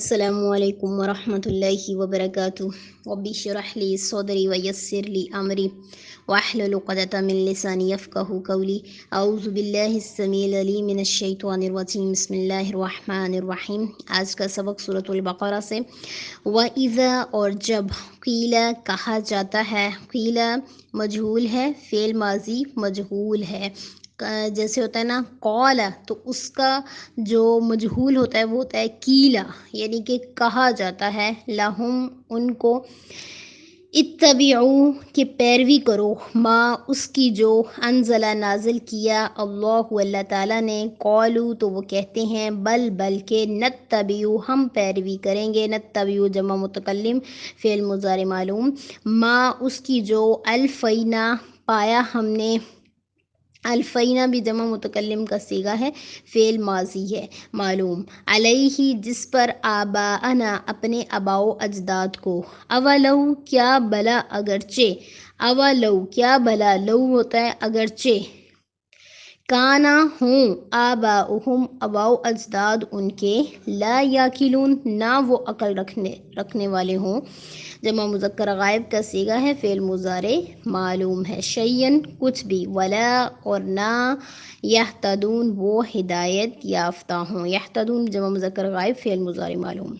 السلام علیکم ورحمۃ اللہ وبرکاتہ. رب اشرح لی صدری ویسر لی امری واحلل عقدۃ من لسانی یفقہوا قولی. اعوذ باللہ السمیع العلیم من الشیطان الرجیم. بسم اللہ الرحمن الرحیم. آج کا سبق سورۃ البقرہ سے. وَإِذَا اور جب، قیل کہا جاتا ہے. قیل مجہول ہے، فعل ماضی مجہول ہے. جیسے ہوتا ہے نا قال، تو اس کا جو مجہول ہوتا ہے وہ ہوتا ہے کیلا، یعنی کہ کہا جاتا ہے لہم ان کو. اتبعوا کہ پیروی کرو، ما اس کی جو انزلہ نازل کیا اللہ تعالیٰ نے. قالوا تو وہ کہتے ہیں بلکہ نتبعوا ہم پیروی کریں گے. نتبعوا جمع متکلم فعل مضارع معلوم. ما اس کی جو الفینا پایا ہم نے. الفینا بھی جمع متکلم کا صیغہ ہے، فعل ماضی ہے معلوم. علیہ جس پر، آباءنا اپنے آباء و اجداد کو. اولو کیا بلا اگرچہ. اولو کیا بلا، لو ہوتا ہے اگرچہ. کانا ہوں، آباؤہم آباء و اجداد ان کے. لا یاکلون نہ وہ عقل رکھنے والے ہوں. جمع مذکر غائب کا صیغہ ہے، فعل مضارع معلوم ہے. شیئن کچھ بھی. ولا اور نہ. یہتدون وہ ہدایت یافتہ ہوں. یہتدون جمع مذکر غائب فعل مضارع معلوم.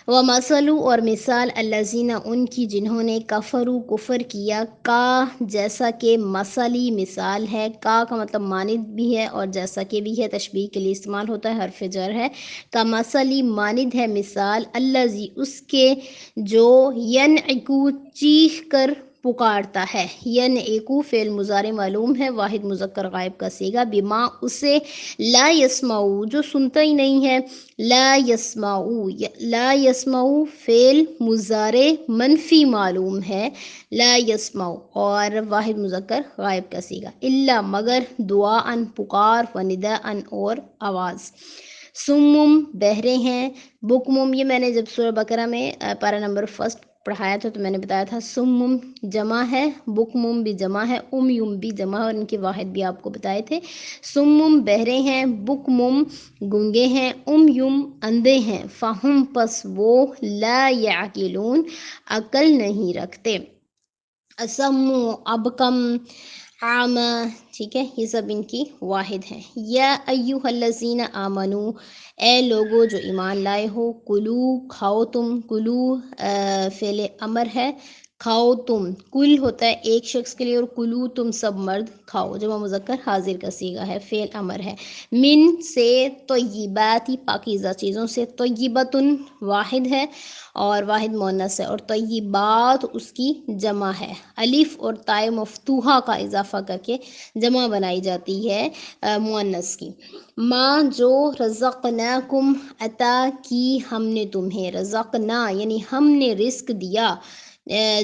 ومثل اور مثال الذین ان کی جنہوں نے کفروا کفر کیا. کا جیسا کہ، مثلی مثال ہے. کا مطلب مانند بھی ہے اور جیسا کہ بھی ہے، تشبیہ کے لیے استعمال ہوتا ہے، حرف جر ہے. کا مثلی مانند ہے مثال. الذی اس کے جو ینعقو چیخ کر پکارتا ہے. ینعقو فعل مضارع معلوم ہے، واحد مذکر غائب کا صیغہ. بما اسے. لا یسمعو جو سنتا ہی نہیں ہے. لا یسمعو لا یسمعو فعل مضارع منفی معلوم ہے. لا یسمعو اور واحد مذکر غائب کا صیغہ. الا مگر، دعاء پکار، و نداء اور آواز. سمم بہرے ہیں. بکمم یہ میں نے جب سورہ بقرہ میں پارہ نمبر 1 پڑھایا تھا تو میں نے بتایا تھا سمم جمع ہے، بکمم بھی جمع ہے، یم بھی جمع ہے، اور ان کے واحد بھی آپ کو بتائے تھے. سمم بہرے ہیں، بکمم گنگے ہیں، یم اندھے ہیں. فہم پس وہ، لا یعقلون عقل نہیں رکھتے. اسمو ابکم، عامہ، ٹھیک ہے، یہ سب ان کی واحد ہیں. یا ایھا الذین آمنو اے لوگو جو ایمان لائے ہو. کلو کھاؤ تم. کلو فعل امر ہے، کھاؤ تم. کل ہوتا ہے ایک شخص کے لیے، اور کلو تم سب مرد کھاؤ. جمع مذکر حاضر کا صیغہ ہے، فعل امر ہے. من سے، طیبات پاکیزہ چیزوں سے. طیبۃن واحد ہے اور واحد مؤنث ہے، اور طیبات اس کی جمع ہے. الف اور تائے مفتوحہ کا اضافہ کر کے جمع بنائی جاتی ہے مؤنث کی. ما جو رزقناکم عطا کی ہم نے تمہیں. رزقنا یعنی ہم نے رزق دیا.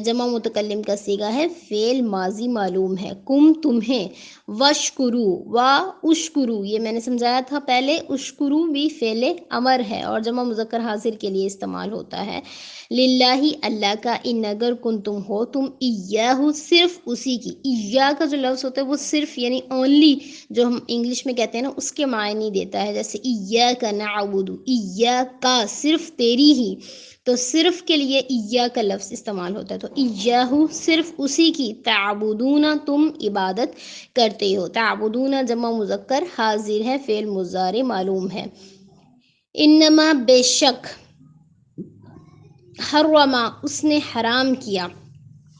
جمع متکلم کا صیغہ ہے، فعل ماضی معلوم ہے. کم تمہیں. وشکرو و اشکرو یہ میں نے سمجھایا تھا پہلے. اشکرو بھی فعل امر ہے اور جمع مذکر حاضر کے لیے استعمال ہوتا ہے. للہ اللہ کا. ان اگر کن تم ہو تم. ایاہ صرف اسی کی. ایاہ کا جو لفظ ہوتا ہے وہ صرف یعنی اونلی جو ہم انگلش میں کہتے ہیں نا اس کے معنی دیتا ہے. جیسے ایاک نعبد، ایاک صرف تیری ہی، تو صرف کے لیے ایاک کا لفظ استعمال ہوتا ہے. تو ایاہ صرف اسی کی. تعبدون تم عبادت کرتے ہو. تعبدون جمع مذکر حاضر ہے، فعل مضارع معلوم ہے. انما بے شک، حرما اس نے حرام کیا.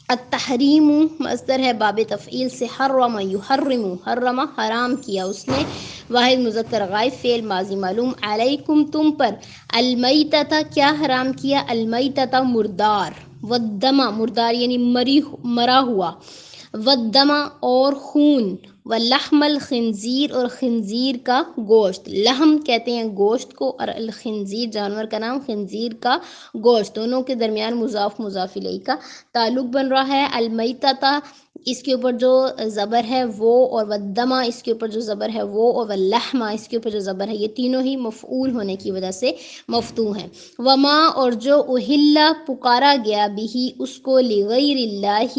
التحریم مصدر ہے باب تفعیل سے. حرم یحرم، حرم حرام کیا اس نے، واحد مذکر غائب فعل ماضی معلوم. علیکم تم پر. المیتۃ کیا حرام کیا. المیتۃ مردار. والدم مردار یعنی مرا ہوا. والدم اور خون. ولحم الخنزیر اور خنزیر کا گوشت. لحم کہتے ہیں گوشت کو، اور الخنزیر جانور کا نام، خنزیر کا گوشت. دونوں کے درمیان مضاف مضاف الیہ کا تعلق بن رہا ہے. المیتۃ اس کے اوپر جو زبر ہے وہ، اور والدم اس کے اوپر جو زبر ہے وہ، اور واللحم اس کے اوپر جو زبر ہے، یہ تینوں ہی مفعول ہونے کی وجہ سے مفتوح ہیں. وما اور جو اہل پکارا گیا بھی اس کو، لغیر اللہ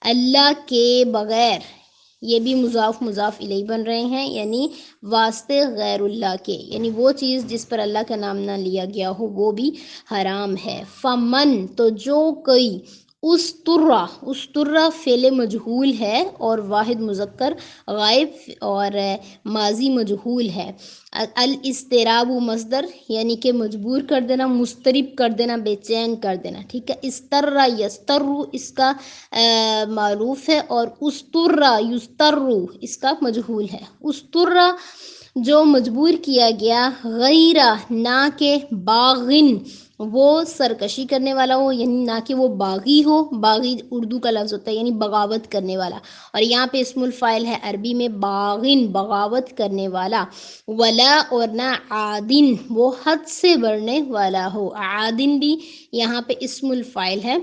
اللہ کے بغیر. یہ بھی مضاف مضاف الیہ بن رہے ہیں، یعنی واسطے غیر اللہ کے، یعنی وہ چیز جس پر اللہ کا نام نہ لیا گیا ہو وہ بھی حرام ہے۔ فمن تو جو کوئی، استرہ فعل مجہول ہے اور واحد مذکر غائب اور ماضی مجہول ہے۔ الاضطراب مصدر یعنی کہ مجبور کر دینا، مضطرب کر دینا، بے چین کر دینا، ٹھیک ہے۔ استر یستر اس کا معروف ہے، اور استر یستر اس کا مجہول ہے۔ استر جو مجبور کیا گیا، غیرہ نہ کہ، باغن وہ سرکشی کرنے والا ہو، یعنی نہ کہ وہ باغی ہو، باغی اردو کا لفظ ہوتا ہے یعنی بغاوت کرنے والا، اور یہاں پہ اسم الفاعل ہے عربی میں باغن بغاوت کرنے والا، ولا اور نہ عادن وہ حد سے بڑھنے والا ہو، عادن بھی یہاں پہ اسم الفاعل ہے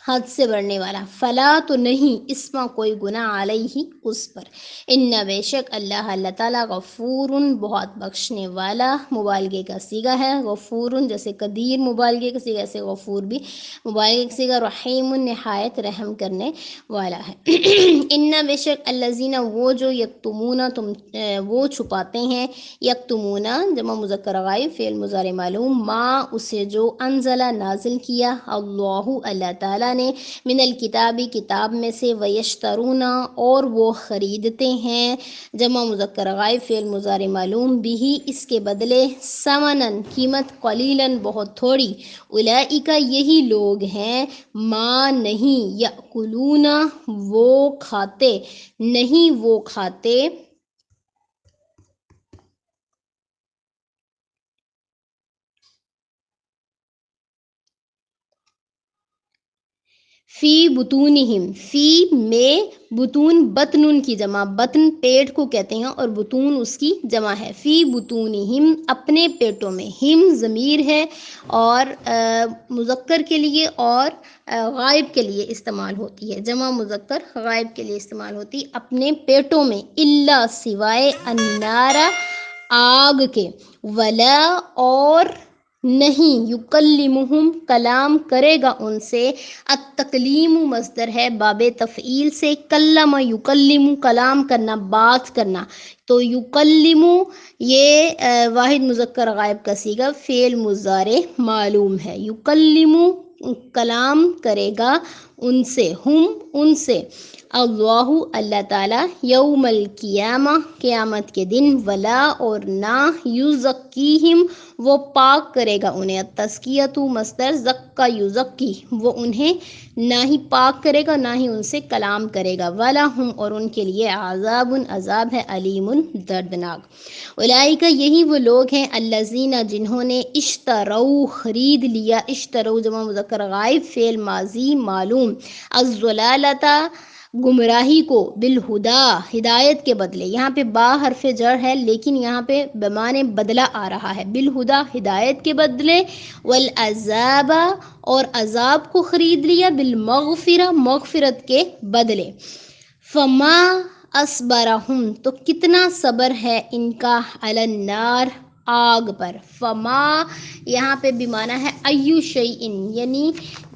حد سے بڑھنے والا۔ فلا تو نہیں، اسما کوئی گناہ علیہ اس پر، ان بے شک اللہ تعالیٰ غفور بہت بخشنے والا، مبالغے کا صیغہ ہے، غفور جیسے قدیر مبالغے کا صیغہ، ایسے غفور بھی مبالغے کا صیغہ، رحیم نہایت رحم کرنے والا ہے۔ ان بے شک الذین وہ جو یکتمون وہ چھپاتے ہیں، یکتمون جمع مذکر غائب فعل مضارع معلوم، ما اسے جو انزل نازل کیا اللہ تعالیٰ نے، من الکتابی کتاب میں سے، ویشترون اور وہ خریدتے ہیں، جمع مذکر غائب فعل مضارع معلوم، بھی اس کے بدلے، ثمنن قیمت، قلیلاً بہت تھوڑی، اولئک یہی لوگ ہیں، ما نہیں، یأکلون وہ کھاتے، نہیں وہ کھاتے، فی بطونہم، فی میں، بطون بطن کی جمع، بطن پیٹ کو کہتے ہیں اور بطون اس کی جمع ہے، فی بطونہم اپنے پیٹوں میں، ہم ضمیر ہے اور مذکر کے لیے اور غائب کے لیے استعمال ہوتی ہے، جمع مذکر غائب کے لیے استعمال ہوتی ہے، اپنے پیٹوں میں، الا سوائے، النار آگ کے، ولا اور نہیں، یکلمہم کلام کرے گا ان سے، التکلیم مصدر ہے باب تفعیل سے، کلم یکلم کلام کرنا، بات کرنا، تو یکلم یہ واحد مذکر غائب کا صیغہ فعل مضارع معلوم ہے، یکلم کلام کرے گا ان سے، ہم ان سے، اللہ تعالیٰ، یوم القیامہ قیامت کے دن، ولا اور نہ، یزکیہم وہ پاک کرے گا انہیں، التزکیۃ مصدر زکا یزکی وہ انہیں نہ ہی پاک کرے گا نہ ہی ان سے کلام کرے گا، وَلَهُمْ اور ان کے لیے عذاب عذاب ہے، علیم دردناک۔ اولئک یہی وہ لوگ ہیں، الذین جنہوں نے، اشتروا خرید لیا، اشتروا جمع مذکر غائب فعل ماضی معلوم، الضلالۃ گمراہی کو، بالہدا ہدایت کے بدلے، یہاں پہ با حرف جر ہے لیکن یہاں پہ بمانے بدلہ آ رہا ہے، بالہدا ہدایت کے بدلے، والعذاب اور عذاب کو خرید لیا، بالمغفرہ مغفرت کے بدلے، فما اصبرہم تو کتنا صبر ہے ان کا، علی النار آگ پر، فما یہاں پہ بمعنی ہے ایو شیئن یعنی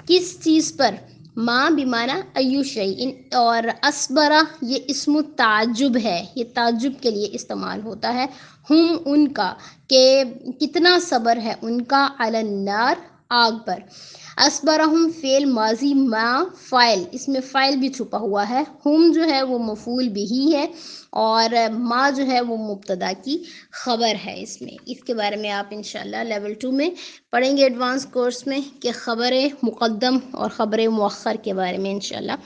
کس چیز پر، ما بمعنی ایو شیئن، اور اصبرہ یہ اسم تعجب ہے، یہ تعجب کے لیے استعمال ہوتا ہے، ہم ان کا کہ کتنا صبر ہے ان کا، علی النار آگ پر، اصبرہم فعل ماضی، ما فاعل، اس میں فاعل بھی چھپا ہوا ہے، ہم جو ہے وہ مفعول بھی ہے اور ما جو ہے وہ مبتدا کی خبر ہے، اس کے بارے میں آپ انشاءاللہ لیول 2 میں پڑھیں گے ایڈوانس کورس میں، کہ خبر مقدم اور خبر مؤخر کے بارے میں انشاءاللہ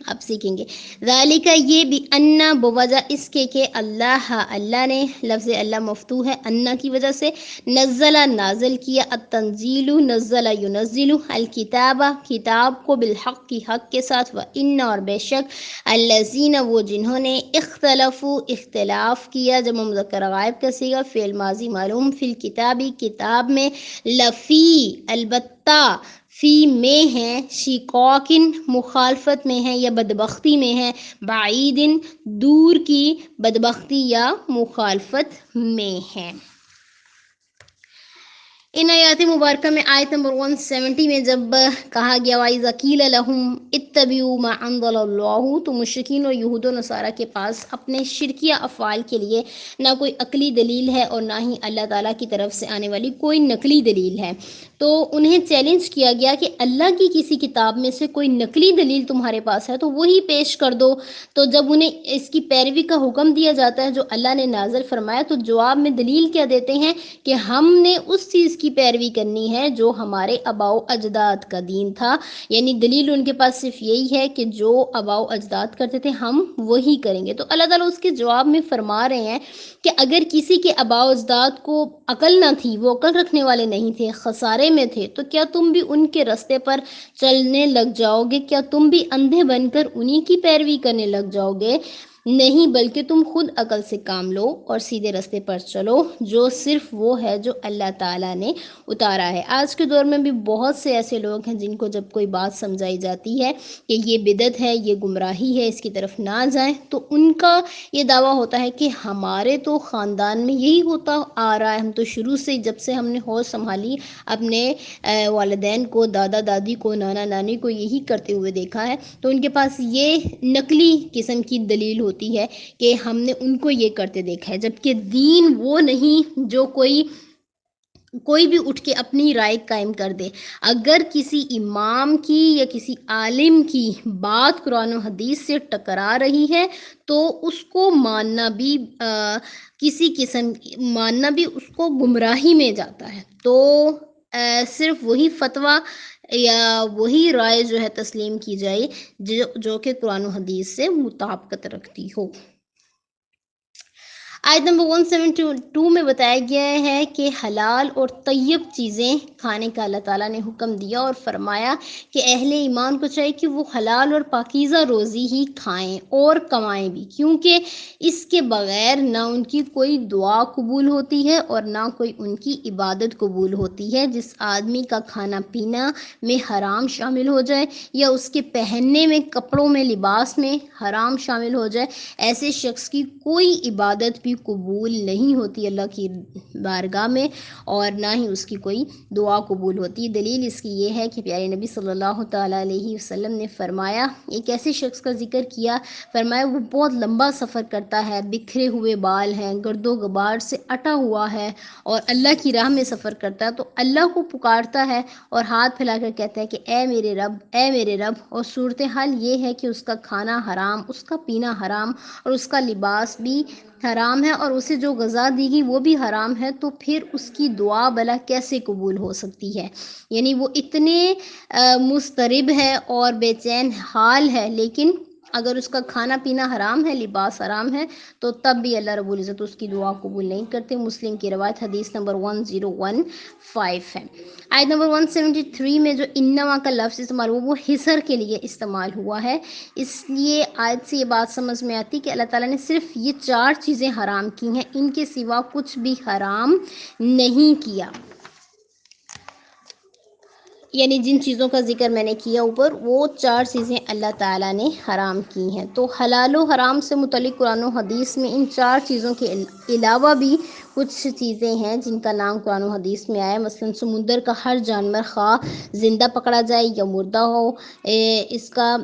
آپ سیکھیں گے۔ ذالک یہ بھی، انا بوجہ اس کے کہ، اللہ نے، لفظ اللہ مفتوح ہے انا کی وجہ سے، نزل نازل کیا، التنزیل نزل ینزل، الکتاب کتاب کو، بالحق کی حق کے ساتھ، وان اور بے شک، الذین وہ جنہوں نے، اختلاف کیا، جمع مذکر غائب کا صیغہ فعل ماضی معلوم، فی الکتابی کتاب میں، لفی البتہ، فی میں ہیں، شقاقن مخالفت میں ہیں یا بدبختی میں ہیں، بعیدن دور کی بدبختی یا مخالفت میں ہیں۔ ان آیات مبارکہ میں آیت نمبر 170 میں جب کہا گیا وَإِذَا قِيلَ لَهُمْ اتَّبِعُوا مَا أَنزَلَ اللَّهُ، تو مشرکین اور یہود و نصارہ کے پاس اپنے شرکیہ افعال کے لیے نہ کوئی عقلی دلیل ہے اور نہ ہی اللہ تعالیٰ کی طرف سے آنے والی کوئی نقلی دلیل ہے، تو انہیں چیلنج کیا گیا کہ اللہ کی کسی کتاب میں سے کوئی نقلی دلیل تمہارے پاس ہے تو وہی پیش کر دو۔ تو جب انہیں اس کی پیروی کا حکم دیا جاتا ہے جو اللہ نے نازل فرمایا، تو جواب میں دلیل کیا دیتے ہیں کہ ہم نے اس چیز کی پیروی کرنی ہے جو ہمارے آباء و اجداد کا دین تھا، یعنی دلیل ان کے پاس صرف یہی ہے کہ جو آباء و اجداد کرتے تھے ہم وہی کریں گے۔ تو اللہ تعالیٰ اس کے جواب میں فرما رہے ہیں کہ اگر کسی کے آباء و اجداد کو عقل نہ تھی، وہ عقل رکھنے والے نہیں تھے، خسارے میں تھے، تو کیا تم بھی ان کے راستے پر چلنے لگ جاؤ گے؟ کیا تم بھی اندھے بن کر انہی کی پیروی کرنے لگ جاؤ گے؟ نہیں، بلکہ تم خود عقل سے کام لو اور سیدھے راستے پر چلو جو صرف وہ ہے جو اللہ تعالیٰ نے اتارا ہے۔ آج کے دور میں بھی بہت سے ایسے لوگ ہیں جن کو جب کوئی بات سمجھائی جاتی ہے کہ یہ بدعت ہے، یہ گمراہی ہے، اس کی طرف نہ جائیں، تو ان کا یہ دعویٰ ہوتا ہے کہ ہمارے تو خاندان میں یہی ہوتا آ رہا ہے، ہم تو شروع سے جب سے ہم نے ہوش سنبھالی اپنے والدین کو، دادا دادی کو، نانا نانی کو یہی کرتے ہوئے دیکھا ہے، تو ان کے پاس یہ نقلی قسم کی دلیل ہوتی ہے کہ ہم نے ان کو یہ کرتے دیکھا ہے، جبکہ دین وہ نہیں جو کوئی بھی اٹھ کے اپنی رائے قائم کر دے۔ اگر کسی امام کی یا کسی عالم کی بات قرآن و حدیث سے ٹکرا رہی ہے تو اس کو ماننا بھی ماننا بھی اس کو گمراہی میں جاتا ہے، تو صرف وہی فتویٰ یا وہی رائے جو ہے تسلیم کی جائے جو کہ قرآن و حدیث سے مطابقت رکھتی ہو۔ آیت نمبر 172 میں بتایا گیا ہے کہ حلال اور طیب چیزیں کھانے کا اللہ تعالیٰ نے حکم دیا اور فرمایا کہ اہل ایمان کو چاہیے کہ وہ حلال اور پاکیزہ روزی ہی کھائیں اور کمائیں بھی، کیونکہ اس کے بغیر نہ ان کی کوئی دعا قبول ہوتی ہے اور نہ کوئی ان کی عبادت قبول ہوتی ہے۔ جس آدمی کا کھانا پینا میں حرام شامل ہو جائے یا اس کے پہننے میں، کپڑوں میں، لباس میں حرام شامل ہو جائے، ایسے شخص کی کوئی عبادت بھی قبول نہیں ہوتی اللہ کی بارگاہ میں اور نہ ہی اس کی کوئی دعا قبول ہوتی۔ دلیل اس کی یہ ہے کہ پیارے نبی صلی اللہ تعالیٰ علیہ وسلم نے فرمایا، ایک ایسے شخص کا ذکر کیا، فرمایا وہ بہت لمبا سفر کرتا ہے، بکھرے ہوئے بال ہیں، گرد و غبار سے اٹا ہوا ہے اور اللہ کی راہ میں سفر کرتا ہے، تو اللہ کو پکارتا ہے اور ہاتھ پھیلا کر کہتا ہے کہ اے میرے رب، اے میرے رب، اور صورتحال یہ ہے کہ اس کا کھانا حرام، اس کا پینا حرام اور اس کا لباس بھی حرام ہے اور اسے جو غذا دی گئی وہ بھی حرام ہے، تو پھر اس کی دعا بھلا کیسے قبول ہو سکتی ہے؟ یعنی وہ اتنے مضطرب ہے اور بے چین حال ہے، لیکن اگر اس کا کھانا پینا حرام ہے، لباس حرام ہے، تو تب بھی اللہ رب العزت اس کی دعا قبول نہیں کرتے۔ مسلم کی روایت حدیث نمبر 1015 ہے۔ آیت نمبر 173 میں جو انما کا لفظ استعمال ہوا وہ حصر کے لیے استعمال ہوا ہے، اس لیے آیت سے یہ بات سمجھ میں آتی کہ اللہ تعالیٰ نے صرف یہ 4 چیزیں حرام کی ہیں، ان کے سوا کچھ بھی حرام نہیں کیا۔ یعنی جن چیزوں کا ذکر میں نے کیا اوپر، وہ 4 چیزیں اللہ تعالیٰ نے حرام کی ہیں۔ تو حلال و حرام سے متعلق قرآن و حدیث میں ان 4 چیزوں کے علاوہ بھی کچھ چیزیں ہیں جن کا نام قرآن و حدیث میں آیا، مثلاً سمندر کا ہر جانور خواہ زندہ پکڑا جائے یا مردہ ہو، اس کا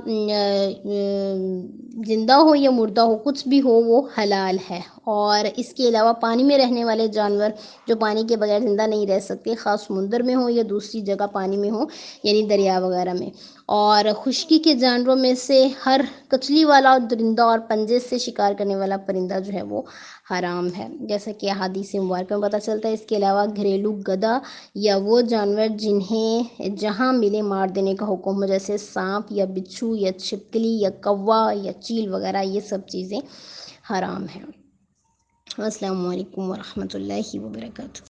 زندہ ہو یا مردہ ہو، کچھ بھی ہو وہ حلال ہے۔ اور اس کے علاوہ پانی میں رہنے والے جانور جو پانی کے بغیر زندہ نہیں رہ سکتے، خاص سمندر میں ہو یا دوسری جگہ پانی میں ہو، یعنی دریا وغیرہ میں، اور خشکی کے جانوروں میں سے ہر کچلی والا درندہ اور پنجے سے شکار کرنے والا پرندہ جو ہے وہ حرام ہے، جیسا کہ احادیث مبارکہ میں پتہ چلتا ہے۔ اس کے علاوہ گھریلو گدھا یا وہ جانور جنہیں جہاں ملے مار دینے کا حکم ہو، جیسے سانپ یا بچھو یا چھپکلی یا کوا یا چیل وغیرہ، یہ سب چیزیں حرام ہیں۔ السلام علیکم ورحمۃ اللہ وبرکاتہ۔